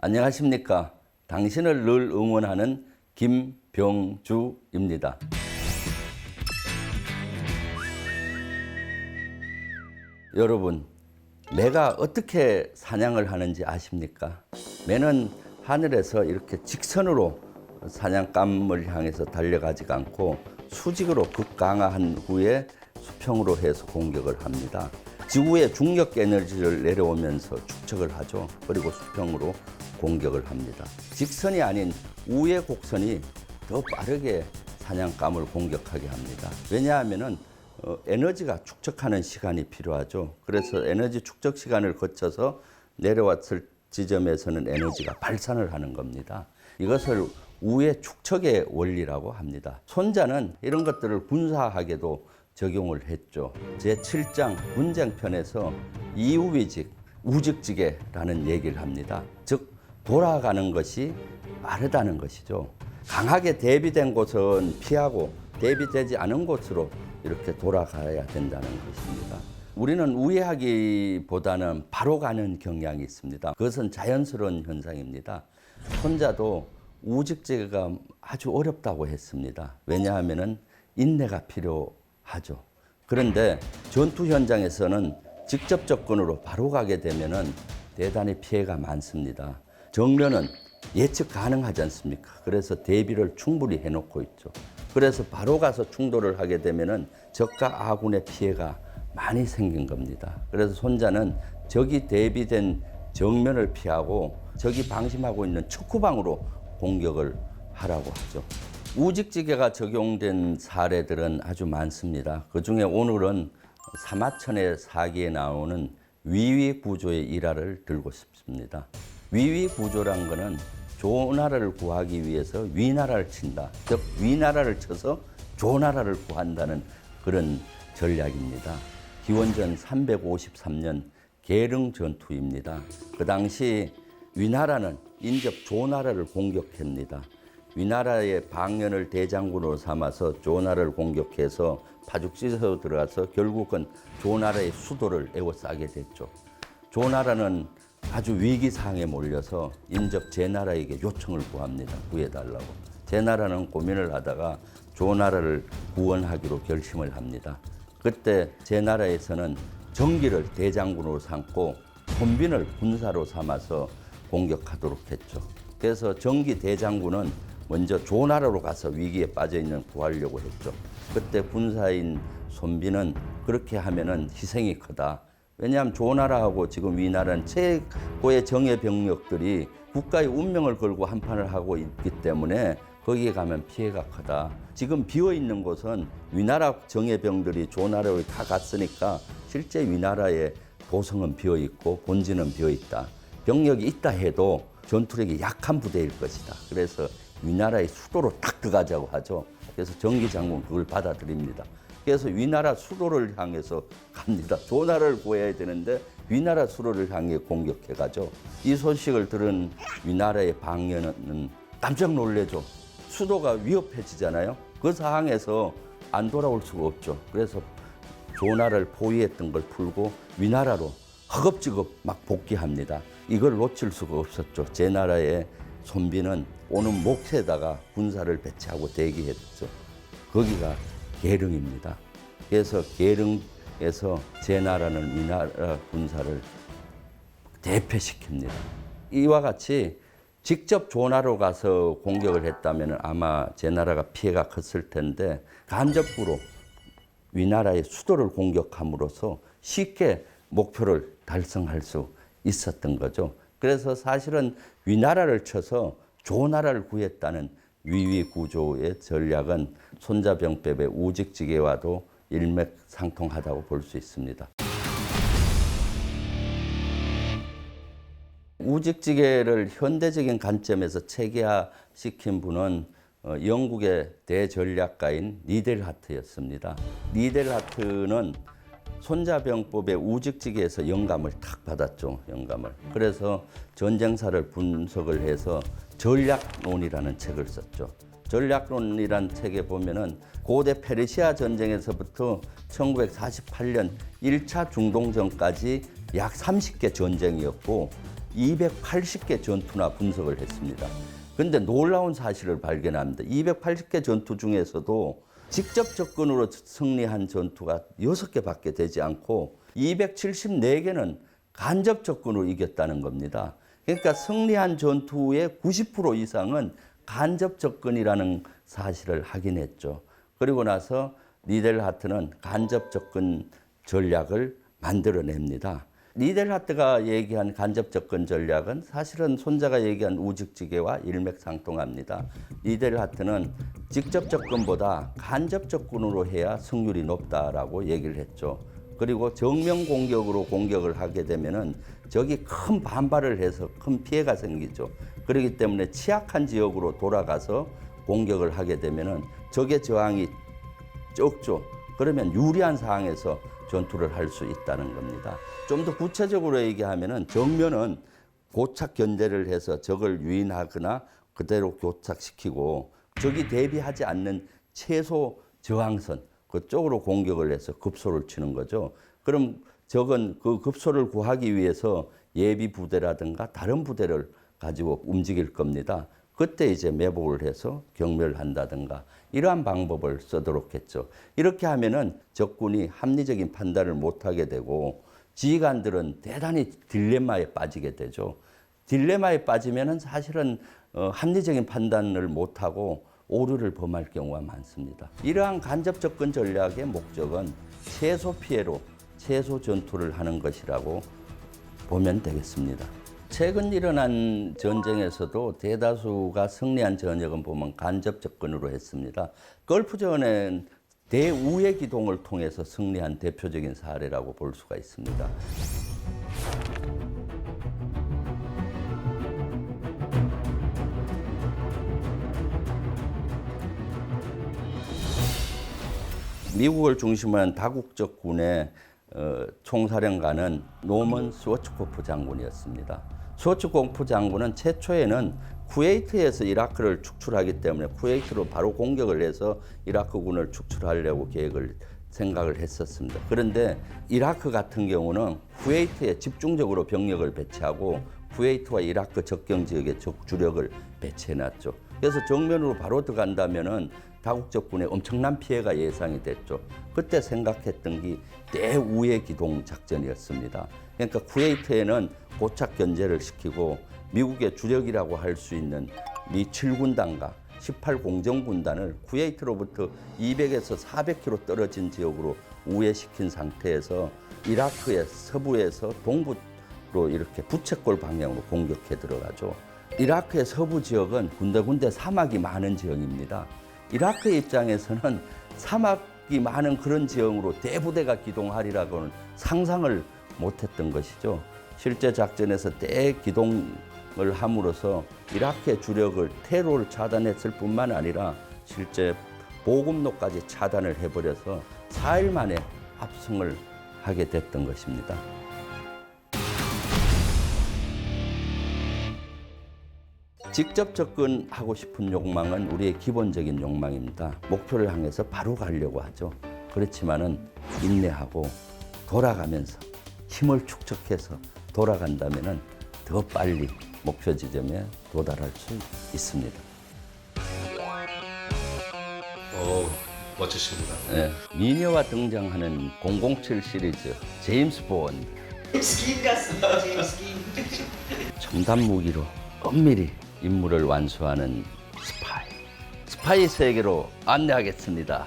안녕하십니까. 당신을 늘 응원하는 김병주입니다. 여러분, 매가 어떻게 사냥을 하는지 아십니까? 매는 하늘에서 이렇게 직선으로 사냥감을 향해서 달려가지 않고 수직으로 극강화한 후에 수평으로 해서 공격을 합니다. 지구의 중력 에너지를 내려오면서 축적을 하죠. 그리고 수평으로 공격을 합니다. 직선이 아닌 우의 곡선이 더 빠르게 사냥감을 공격하게 합니다. 왜냐하면 에너지가 축적하는 시간이 필요하죠. 그래서 에너지 축적 시간을 거쳐서 내려왔을 지점에서는 에너지가 발산을 하는 겁니다. 이것을 우의 축적의 원리라고 합니다. 손자는 이런 것들을 군사학에도 적용을 했죠. 제7장 문쟁편에서 이우위직, 우직지계라는 얘기를 합니다. 즉 돌아가는 것이 빠르다는 것이죠. 강하게 대비된 곳은 피하고 대비되지 않은 곳으로 이렇게 돌아가야 된다는 것입니다. 우리는 우회하기보다는 바로 가는 경향이 있습니다. 그것은 자연스러운 현상입니다. 손자도 우직지계가 아주 어렵다고 했습니다. 왜냐하면 인내가 필요하죠. 그런데 전투 현장에서는 직접 접근으로 바로 가게 되면 대단히 피해가 많습니다. 정면은 예측 가능하지 않습니까? 그래서 대비를 충분히 해놓고 있죠. 그래서 바로 가서 충돌을 하게 되면 적과 아군의 피해가 많이 생긴 겁니다. 그래서 손자는 적이 대비된 정면을 피하고 적이 방심하고 있는 척후방으로 공격을 하라고 하죠. 우직지계가 적용된 사례들은 아주 많습니다. 그중에 오늘은 사마천의 사기에 나오는 위위구조의 일화를 들고 싶습니다. 위위구조란 것은 조나라를 구하기 위해서 위나라를 친다. 즉 위나라를 쳐서 조나라를 구한다는 그런 전략입니다. 기원전 353년 계릉 전투입니다. 그 당시 위나라는 인접 조나라를 공격합니다. 위나라의 방연을 대장군으로 삼아서 조나라를 공격해서 파죽지세로 들어가서 결국은 조나라의 수도를 에워싸게 됐죠. 조나라는 아주 위기상에 몰려서 인접 제나라에게 요청을 구합니다. 구해달라고. 제나라는 고민을 하다가 조나라를 구원하기로 결심을 합니다. 그때 제나라에서는 정기를 대장군으로 삼고 손빈을 군사로 삼아서 공격하도록 했죠. 그래서 정기 대장군은 먼저 조나라로 가서 위기에 빠져있는 구하려고 했죠. 그때 군사인 손빈은 그렇게 하면은 희생이 크다. 왜냐하면 조나라하고 지금 위나라는 최고의 정예 병력들이 국가의 운명을 걸고 한판을 하고 있기 때문에 거기에 가면 피해가 크다. 지금 비어있는 곳은 위나라 정예병들이 조나라로 다 갔으니까 실제 위나라의 도성은 비어있고 본진은 비어있다. 병력이 있다 해도 전투력이 약한 부대일 것이다. 그래서 위나라의 수도로 딱 들어가자고 하죠. 그래서 정기장군 그걸 받아들입니다. 그래서 위나라 수도를 향해서 갑니다. 조나라를 구해야 되는데 위나라 수도를 향해 공격해가죠. 이 소식을 들은 위나라의 방연은 깜짝 놀래죠. 수도가 위협해지잖아요. 그 상황에서 안 돌아올 수가 없죠. 그래서 조나라를 포위했던 걸 풀고 위나라로 허겁지겁 막 복귀합니다. 이걸 놓칠 수가 없었죠. 제나라의 손빈은 오는 몫에다가 군사를 배치하고 대기했죠. 거기가 계릉입니다. 그래서 계릉에서 제나라는 위나라 군사를 대패시킵니다. 이와 같이 직접 조나라로 가서 공격을 했다면 아마 제나라가 피해가 컸을 텐데 간접부로 위나라의 수도를 공격함으로써 쉽게 목표를 달성할 수 있었던 거죠. 그래서 사실은 위나라를 쳐서 조나라를 구했다는 위위구조의 전략은 손자병법의 우직지계와도 일맥상통하다고 볼 수 있습니다. 우직지계를 현대적인 관점에서 체계화시킨 분은 영국의 대전략가인 니델하트였습니다. 니델하트는 손자병법의 우직지계에서 영감을 탁 받았죠. 영감을. 그래서 전쟁사를 분석을 해서 전략론이라는 책을 썼죠. 전략론이라는 책에 보면은 고대 페르시아 전쟁에서부터 1948년 1차 중동전까지 약 30개 전쟁이었고 280개 전투나 분석을 했습니다. 그런데 놀라운 사실을 발견합니다. 280개 전투 중에서도 직접 접근으로 승리한 전투가 6개밖에 되지 않고 274개는 간접 접근으로 이겼다는 겁니다. 그러니까 승리한 전투의 90% 이상은 간접 접근이라는 사실을 확인했죠. 그리고 나서 니델하트는 간접 접근 전략을 만들어냅니다. 니델하트가 얘기한 간접 접근 전략은 사실은 손자가 얘기한 우직지개와 일맥상통합니다. 니델하트는 직접 접근보다 간접 접근으로 해야 승률이 높다라고 얘기를 했죠. 그리고 정면 공격으로 공격을 하게 되면은 적이 큰 반발을 해서 큰 피해가 생기죠. 그렇기 때문에 취약한 지역으로 돌아가서 공격을 하게 되면은 적의 저항이 적죠. 그러면 유리한 상황에서 전투를 할 수 있다는 겁니다. 좀 더 구체적으로 얘기하면은 정면은 고착 견제를 해서 적을 유인하거나 그대로 교착시키고 적이 대비하지 않는 최소 저항선 그쪽으로 공격을 해서 급소를 치는 거죠. 그럼 적은 그 급소를 구하기 위해서 예비 부대라든가 다른 부대를 가지고 움직일 겁니다. 그때 이제 매복을 해서 경멸한다든가 이러한 방법을 쓰도록 했죠. 이렇게 하면은 적군이 합리적인 판단을 못하게 되고 지휘관들은 대단히 딜레마에 빠지게 되죠. 딜레마에 빠지면은 사실은 합리적인 판단을 못하고 오류를 범할 경우가 많습니다. 이러한 간접 접근 전략의 목적은 최소 피해로 최소 전투를 하는 것이라고 보면 되겠습니다. 최근 일어난 전쟁에서도 대다수가 승리한 전역은 보면 간접 접근으로 했습니다. 걸프전은 대우회 기동을 통해서 승리한 대표적인 사례라고 볼 수가 있습니다. 미국을 중심으로 한 다국적 군의 총사령관은 노먼 스워츠코프 장군이었습니다. 스워츠코프 장군은 최초에는 쿠웨이트에서 이라크를 축출하기 때문에 쿠웨이트로 바로 공격을 해서 이라크군을 축출하려고 생각을 했었습니다. 그런데 이라크 같은 경우는 쿠웨이트에 집중적으로 병력을 배치하고 쿠웨이트와 이라크 접경 지역에 주력을 배치해놨죠. 그래서 정면으로 바로 들어간다면은 다국적군에 엄청난 피해가 예상이 됐죠. 그때 생각했던 게 대우회 기동 작전이었습니다. 그러니까 쿠웨이트에는 고착 견제를 시키고 미국의 주력이라고 할 수 있는 미 7군단과 18공정군단을 쿠웨이트로부터 200에서 400km 떨어진 지역으로 우회시킨 상태에서 이라크의 서부에서 동부로 이렇게 부채꼴 방향으로 공격해 들어가죠. 이라크의 서부 지역은 군데군데 사막이 많은 지역입니다. 이라크 입장에서는 사막이 많은 그런 지형으로 대부대가 기동하리라고는 상상을 못했던 것이죠. 실제 작전에서 대기동을 함으로써 이라크의 주력을 퇴로를 차단했을 뿐만 아니라 실제 보급로까지 차단을 해버려서 4일 만에 압승을 하게 됐던 것입니다. 직접 접근하고 싶은 욕망은 우리의 기본적인 욕망입니다. 목표를 향해서 바로 가려고 하죠. 그렇지만은 인내하고 돌아가면서 힘을 축적해서 돌아간다면은 더 빨리 목표 지점에 도달할 수 있습니다. 멋지십니다. 네, 미녀와 등장하는 007 시리즈 제임스 본드. 제임스 긴 같습니다. 제임스 긴. 첨단 무기로 엄밀히 임무를 완수하는 스파이 세계로 안내하겠습니다.